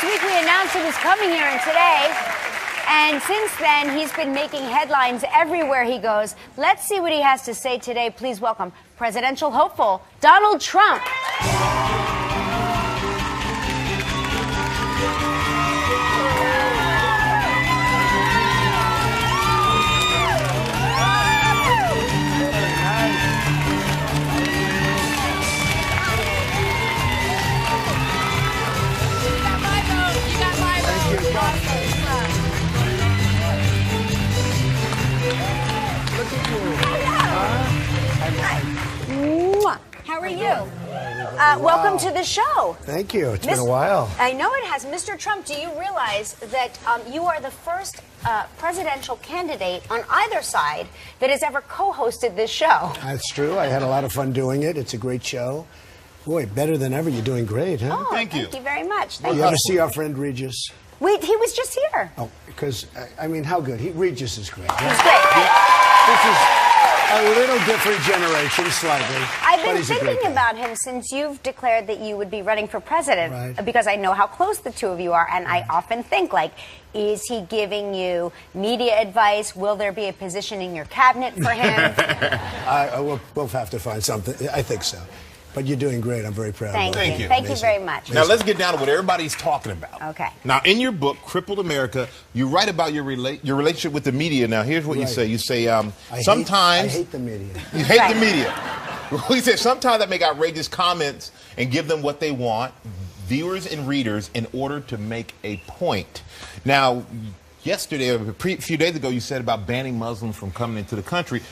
Last week we announced he was coming here and today, and since then he's been making headlines everywhere he goes. Let's see what he has to say today. Please welcome presidential hopeful Donald Trump. How are you? Welcome to the show. Thank you. It's been a while. I know it has. Mr. Trump, do you realize that you are the first presidential candidate on either side that has ever co-hosted this show? That's true. I had a lot of fun doing it. It's a great show. Boy, better than ever. You're doing great, huh? Oh, thank you very much. Thank you. You ever see our friend Regis? He was just here. Oh, because, I mean, how good? Regis is great. He's great. This is a little different generation, slightly. I've been thinking about him since you've declared that you would be running for president, because I know how close the two of you are, and I often think, like, is he giving you media advice? Will there be a position in your cabinet for him? We'll have to find something. I think so. But you're doing great. I'm very proud of you. Thank you. Thank you very much. Now, let's get down to what everybody's talking about. Okay. Now, in your book, Crippled America, you write about your relationship with the media. Now, here's what you say. You say, sometimes... I hate the media. You hate the media. You say, sometimes I make outrageous comments and give them what they want, viewers and readers, in order to make a point. Now, yesterday, a few days ago, you said about banning Muslims from coming into the country.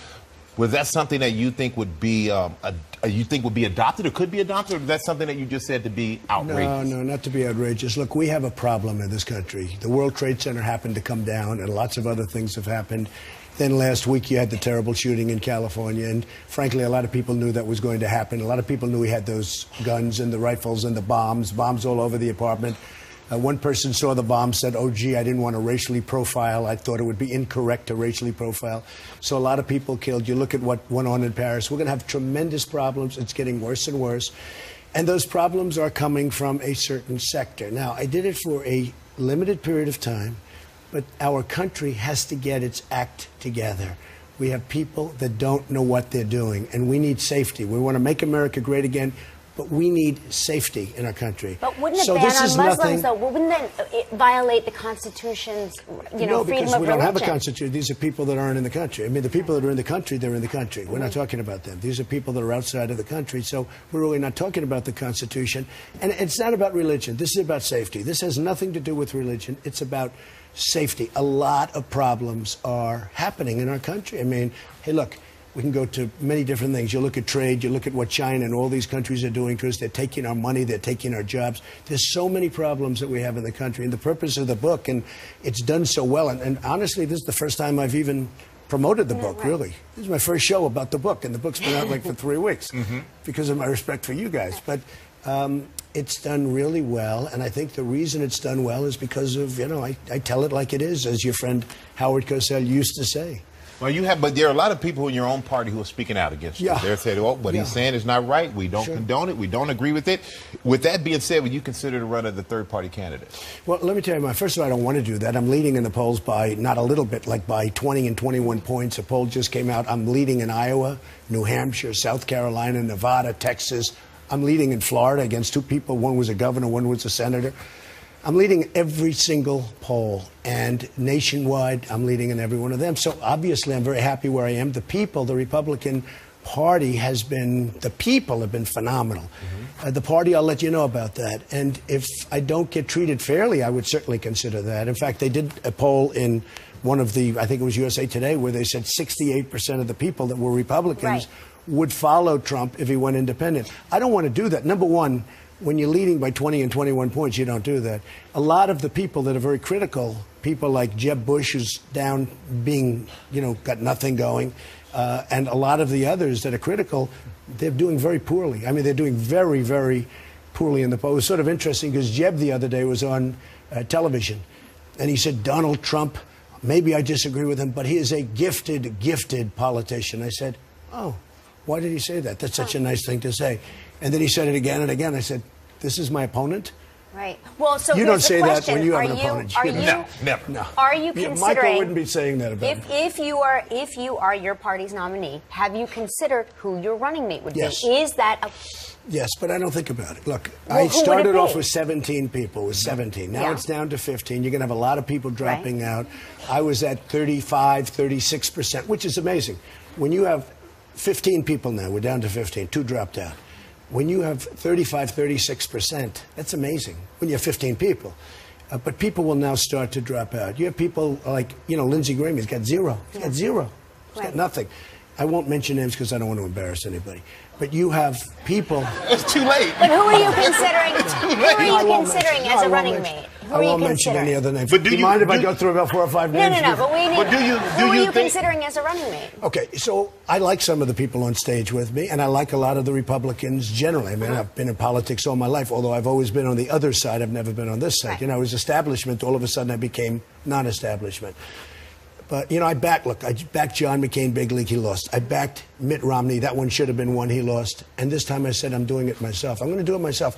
Was that something that you think would be adopted or could be adopted, or is that something that you just said to be outrageous? No, not to be outrageous. Look, we have a problem in this country. The World Trade Center happened to come down, and lots of other things have happened. Then last week you had the terrible shooting in California, and frankly, a lot of people knew that was going to happen. A lot of people knew he had those guns and the rifles and the bombs all over the apartment. One person saw the bomb, said, oh, gee, I didn't want to racially profile. I thought it would be incorrect to racially profile. So a lot of people killed. You look at what went on in Paris. We're going to have tremendous problems. It's getting worse and worse. And those problems are coming from a certain sector. Now, I did it for a limited period of time, but our country has to get its act together. We have people that don't know what they're doing, and we need safety. We want to make America great again. But we need safety in our country. But wouldn't a ban on Muslims, though, wouldn't that violate the Constitution's, freedom of religion? No, because we don't have a Constitution. These are people that aren't in the country. I mean, the people that are in the country, they're in the country. We're not talking about them. These are people that are outside of the country. So we're really not talking about the Constitution. And it's not about religion. This is about safety. This has nothing to do with religion. It's about safety. A lot of problems are happening in our country. I mean, hey, look. We can go to many different things. You look at trade, you look at what China and all these countries are doing to us. They're taking our money, they're taking our jobs. There's so many problems that we have in the country. And the purpose of the book, and it's done so well, and honestly, this is the first time I've even promoted the book, really. This is my first show about the book, and the book's been out like for 3 weeks because of my respect for you guys. But it's done really well, and I think the reason it's done well is because of, I tell it like it is, as your friend Howard Cosell used to say. Well, but there are a lot of people in your own party who are speaking out against you. They're saying, oh, what he's saying is not right. We don't condone it. We don't agree with it. With that being said, would you consider to run as the third-party candidate? Well, let me tell you, first of all, I don't want to do that. I'm leading in the polls by not a little bit, like by 20 and 21 points. A poll just came out. I'm leading in Iowa, New Hampshire, South Carolina, Nevada, Texas. I'm leading in Florida against two people. One was a governor, one was a senator. I'm leading every single poll, and nationwide, I'm leading in every one of them. So obviously, I'm very happy where I am. The people, the Republican Party the people have been phenomenal. The party, I'll let you know about that. And if I don't get treated fairly, I would certainly consider that. In fact, they did a poll in one of I think it was USA Today, where they said 68% of the people that were Republicans would follow Trump if he went independent. I don't want to do that. Number one, when you're leading by 20 and 21 points, you don't do that. A lot of the people that are very critical, people like Jeb Bush, who's down being, got nothing going, and a lot of the others that are critical, they're doing very poorly. I mean, they're doing very, very poorly in the poll. It was sort of interesting because Jeb the other day was on television, and he said, Donald Trump, maybe I disagree with him, but he is a gifted, gifted politician. I said, oh, why did he say that? That's such a nice thing to say. And then he said it again and again. I said, this is my opponent. Right. Well, so you here's don't the say question. That when you have are an opponent. No, never. No. Are you Yeah, considering? Michael wouldn't be saying that about me. If you are your party's nominee, have you considered who your running mate would Yes. be? Is that a Yes, but I don't think about it. Look, Well, I who would it started be? off with 17 people. It was 17. Now Yeah. it's down to 15. You're going to have a lot of people dropping Right. out. I was at 35, 36%, which is amazing. When you have 15 people now, we're down to 15, 2 dropped out. When you have 35, 36%, that's amazing when you have 15 people. But people will now start to drop out. You have people like, Lindsey Graham, he's got 0. He's got 0. He's got nothing. I won't mention names because I don't want to embarrass anybody. But you have people. It's too late. But who are you considering? Who are you considering as a running mate? Who I are you won't mention considering? any other names. But do you mind if I go through about 4 or 5 names? No. But we need. But do you who are you think- considering as a running mate? Okay, so I like some of the people on stage with me, and I like a lot of the Republicans generally. I mean, I've been in politics all my life, although I've always been on the other side. I've never been on this side. Right. I was establishment. All of a sudden, I became non-establishment. But, I backed John McCain big league. He lost. I backed Mitt Romney. That one should have been one. He lost. And this time I said, I'm doing it myself. I'm going to do it myself.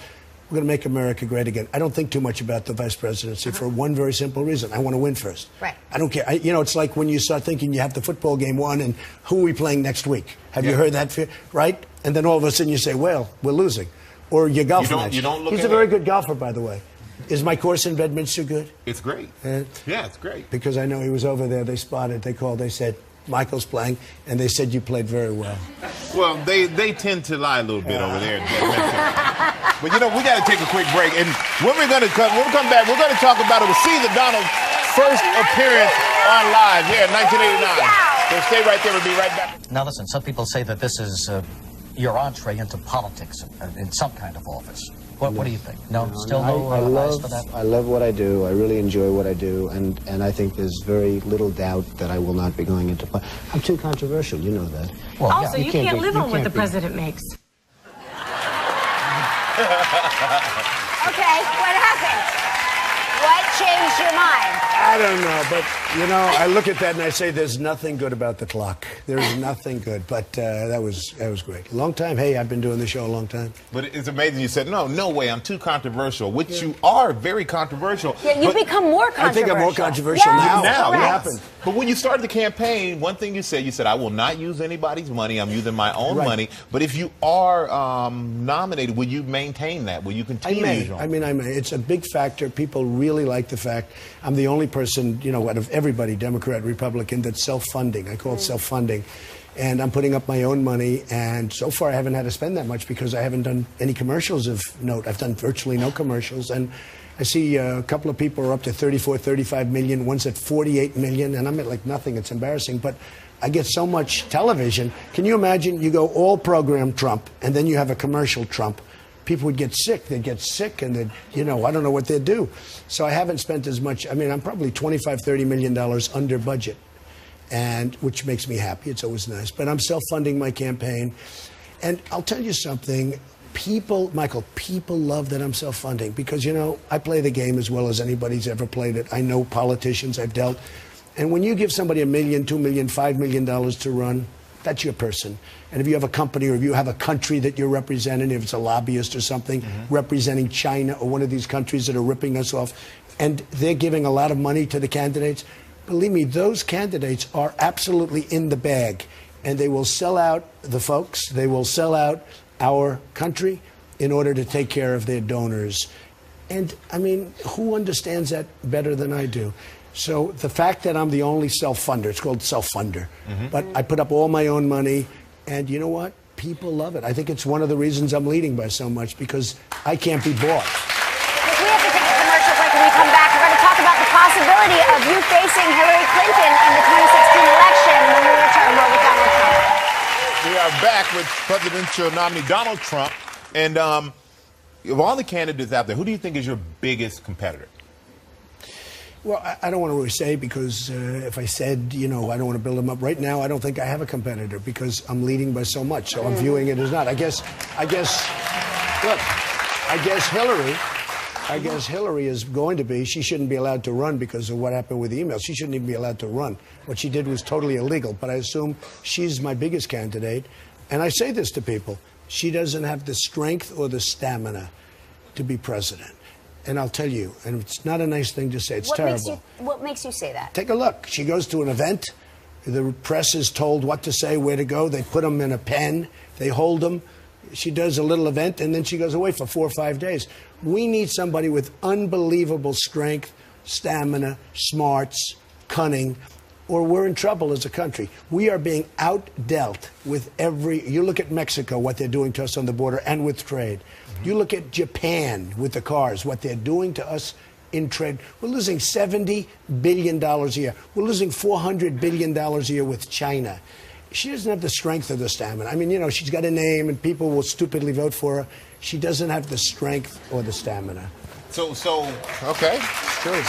We're going to make America great again. I don't think too much about the vice presidency for one very simple reason. I want to win first. Right. I don't care. It's like when you start thinking you have the football game won and who are we playing next week? Have you heard that? Right? And then all of a sudden you say, well, we're losing. Or your golf match. You don't look He's at a very it. good golfer, by the way. Is my course in Bedminster good? It's great. Yeah, it's great. Because I know he was over there. They spotted. They called. They said, Michael's playing. And they said, you played very well. Well, they tend to lie a little bit over there. But, we got to take a quick break. And when we come back, we're going to talk about it. We'll see Donald's first appearance on live here in 1989. So stay right there. We'll be right back. Now, listen, some people say that this is your entree into politics in some kind of office. What do you think? No, still no eyes for that? I love what I do. I really enjoy what I do, and I think there's very little doubt that I will not be going into politics. I'm too controversial, you know that. Well, also, you can't live on what the president makes. Okay, what happened? What changed your mind? I don't know, but I look at that and I say there's nothing good about the clock. There's nothing good, but that was great. Long time. Hey, I've been doing the show a long time. But it's amazing you said, no way, I'm too controversial, which you are very controversial. Yeah, you've become more controversial. I think I'm more controversial now. Now, What yes. happened? But when you started the campaign, one thing you said, I will not use anybody's money. I'm using my own money. But if you are nominated, will you maintain that? Will you continue to use your own? I may. It's a big factor. People really like the fact I'm the only person, out of everybody, Democrat, Republican, that's self-funding. I call it self-funding. And I'm putting up my own money. And so far, I haven't had to spend that much because I haven't done any commercials of note. I've done virtually no commercials. And I see a couple of people are up to 34, 35 million. One's at 48 million. And I'm at like nothing. It's embarrassing. But I get so much television. Can you imagine you go all program Trump and then you have a commercial Trump? People would get sick. They'd get sick and I don't know what they'd do. So I haven't spent as much. I mean, I'm probably $25, $30 million under budget, and which makes me happy. It's always nice. But I'm self-funding my campaign. And I'll tell you something. Michael, people love that I'm self-funding because, I play the game as well as anybody's ever played it. I know politicians. I've dealt. And when you give somebody $1 million, $2 million, $5 million to run, that's your person. And if you have a company or if you have a country that you're representing, if it's a lobbyist or something, representing China or one of these countries that are ripping us off, and they're giving a lot of money to the candidates, believe me, those candidates are absolutely in the bag. And they will sell out the folks. They will sell out our country in order to take care of their donors. And, I mean, who understands that better than I do? So the fact that I'm the only self-funder, it's called self-funder, but I put up all my own money, and you know what? People love it. I think it's one of the reasons I'm leading by so much, because I can't be bought. We have to take a commercial break. When we come back, we're going to talk about the possibility of you facing Hillary Clinton in the 2016 election when we return more with Donald Trump. We are back with presidential nominee Donald Trump. And of all the candidates out there, who do you think is your biggest competitor? Well, I don't want to really say because if I said, I don't want to build them up right now, I don't think I have a competitor because I'm leading by so much. So I'm viewing it as not. I guess Hillary is going to be. She shouldn't be allowed to run because of what happened with the emails. She shouldn't even be allowed to run. What she did was totally illegal. But I assume she's my biggest candidate. And I say this to people. She doesn't have the strength or the stamina to be president. And I'll tell you, and it's not a nice thing to say, it's terrible. What makes you say that? Take a look. She goes to an event. The press is told what to say, where to go. They put them in a pen. They hold them. She does a little event, and then she goes away for 4 or 5 days. We need somebody with unbelievable strength, stamina, smarts, cunning, or we're in trouble as a country. We are being outdealt with every... You look at Mexico, what they're doing to us on the border and with trade. You look at Japan with the cars, what they're doing to us in trade. We're losing $70 billion a year. We're losing $400 billion a year with China. She doesn't have the strength or the stamina. I mean, you know, she's got a name and people will stupidly vote for her. She doesn't have the strength or the stamina. Okay. Sure.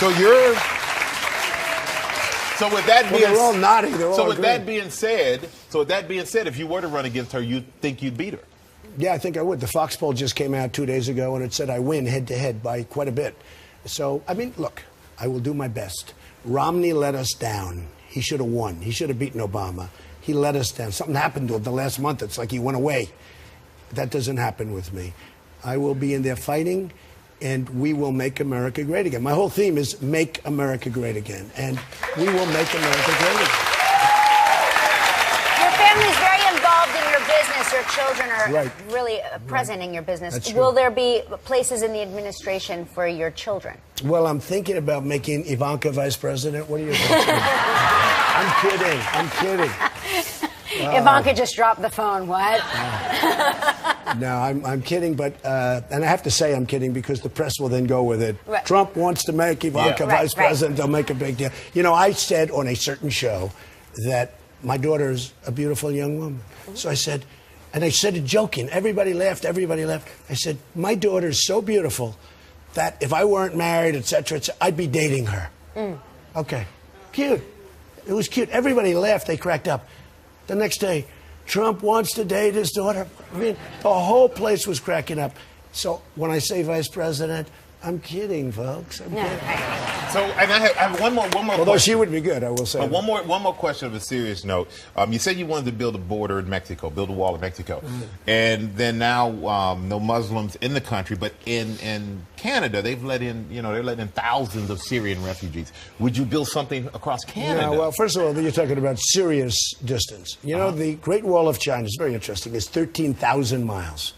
So with that being, they're all nodding. They're all so with agreeing. that being said, if you were to run against her, you think you'd beat her? Yeah, I think I would. The Fox poll just came out 2 days ago, and it said I win head-to-head by quite a bit. So, I mean, look, I will do my best. Romney let us down. He should have won. He should have beaten Obama. He let us down. Something happened to him the last month. It's like he went away. That doesn't happen with me. I will be in there fighting, and we will make America great again. My whole theme is make America great again, and we will make America great again. Your family's very involved in your business. Your children are really present in your business. That's Will true. there be places in the administration for your children? Well, I'm thinking about making Ivanka vice president. What do you think? I'm kidding. Ivanka just dropped the phone. What? No, I'm kidding, but and I have to say I'm kidding because the press will then go with it. Right. Trump wants to make Ivanka vice president. They'll make a big deal. You know, I said on a certain show that my daughter's a beautiful young woman. So I said, and I said it joking. Everybody laughed. I said, my daughter's so beautiful that if I weren't married, et cetera, I'd be dating her. Okay. Cute. It was cute. Everybody laughed. They cracked up. The next day, Trump wants to date his daughter. I mean, the whole place was cracking up. So when I say vice president, I'm kidding, folks. I'm kidding. So, and I have one more Although question. she would be good, I will say. One more question of a serious note. You said you wanted to build a border in Mexico, build a wall in Mexico, and then now no Muslims in the country, but in Canada they've let in thousands of Syrian refugees. Would you build something across Canada? No, well, first of all, you're talking about serious distance. You know, the Great Wall of China is very interesting. It's 13,000 miles.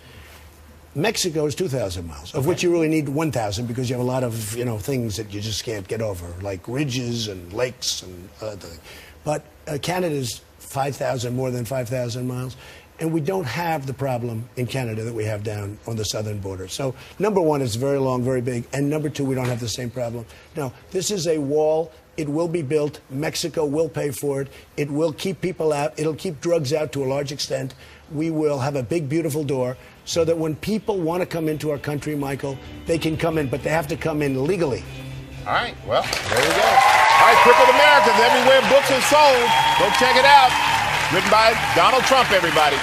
Mexico is 2,000 miles, of which you really need 1,000 because you have a lot of, things that you just can't get over, like ridges and lakes and other things. But Canada's 5,000, more than 5,000 miles, and we don't have the problem in Canada that we have down on the southern border. So, number one, it's very long, very big, and number two, we don't have the same problem. No, this is a wall. It will be built. Mexico will pay for it. It will keep people out. It'll keep drugs out to a large extent. We will have a big, beautiful door so that when people want to come into our country, Michael, they can come in, but they have to come in legally. All right, well, there we go. All right, Crippled Americans, everywhere books are sold. Go check it out. Written by Donald Trump, everybody.